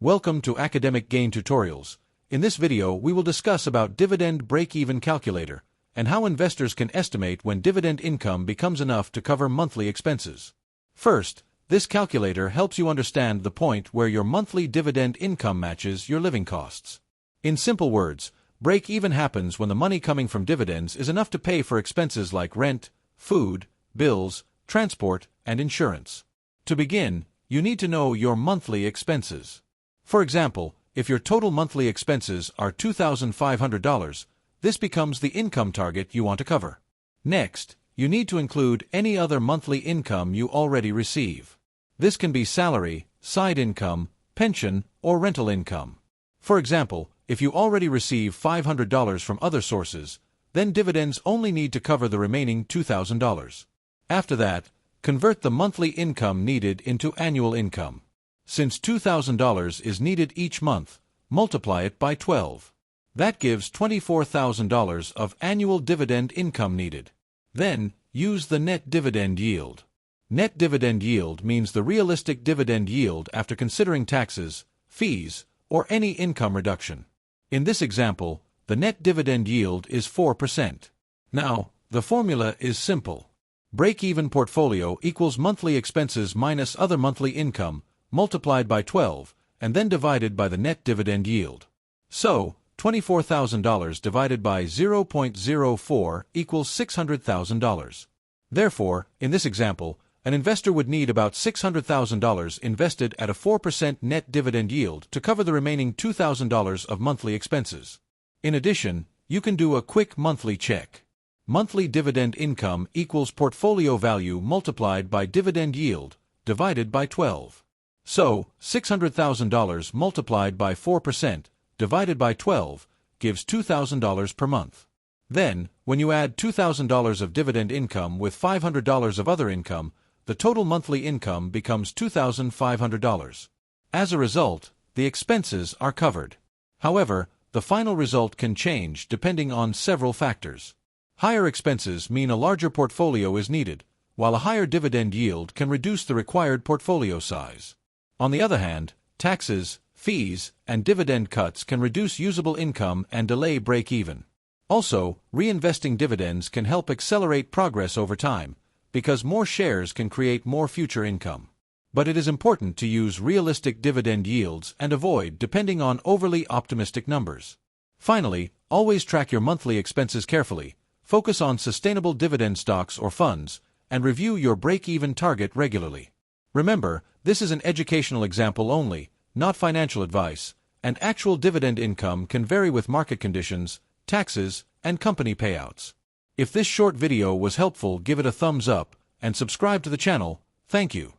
Welcome to Academic Gain Tutorials. In this video, we will discuss about Dividend Break-Even Calculator and how investors can estimate when dividend income becomes enough to cover monthly expenses. First, this calculator helps you understand the point where your monthly dividend income matches your living costs. In simple words, break-even happens when the money coming from dividends is enough to pay for expenses like rent, food, bills, transport, and insurance. To begin, you need to know your monthly expenses. For example, if your total monthly expenses are $2,500, this becomes the income target you want to cover. Next, you need to include any other monthly income you already receive. This can be salary, side income, pension, or rental income. For example, if you already receive $500 from other sources, then dividends only need to cover the remaining $2,000. After that, convert the monthly income needed into annual income. Since $2,000 is needed each month, multiply it by 12. That gives $24,000 of annual dividend income needed. Then, use the net dividend yield. Net dividend yield means the realistic dividend yield after considering taxes, fees, or any income reduction. In this example, the net dividend yield is 4%. Now, the formula is simple. Break-even portfolio equals monthly expenses minus other monthly income, multiplied by 12, and then divided by the net dividend yield. So, $24,000 divided by 0.04 equals $600,000. Therefore, in this example, an investor would need about $600,000 invested at a 4% net dividend yield to cover the remaining $2,000 of monthly expenses. In addition, you can do a quick monthly check. Monthly dividend income equals portfolio value multiplied by dividend yield, divided by 12. So, $600,000 multiplied by 4%, divided by 12, gives $2,000 per month. Then, when you add $2,000 of dividend income with $500 of other income, the total monthly income becomes $2,500. As a result, the expenses are covered. However, the final result can change depending on several factors. Higher expenses mean a larger portfolio is needed, while a higher dividend yield can reduce the required portfolio size. On the other hand, taxes, fees, and dividend cuts can reduce usable income and delay break-even. Also, reinvesting dividends can help accelerate progress over time, because more shares can create more future income. But it is important to use realistic dividend yields and avoid depending on overly optimistic numbers. Finally, always track your monthly expenses carefully, focus on sustainable dividend stocks or funds, and review your break-even target regularly. Remember, this is an educational example only, not financial advice, and actual dividend income can vary with market conditions, taxes, and company payouts. If this short video was helpful, give it a thumbs up and subscribe to the channel. Thank you.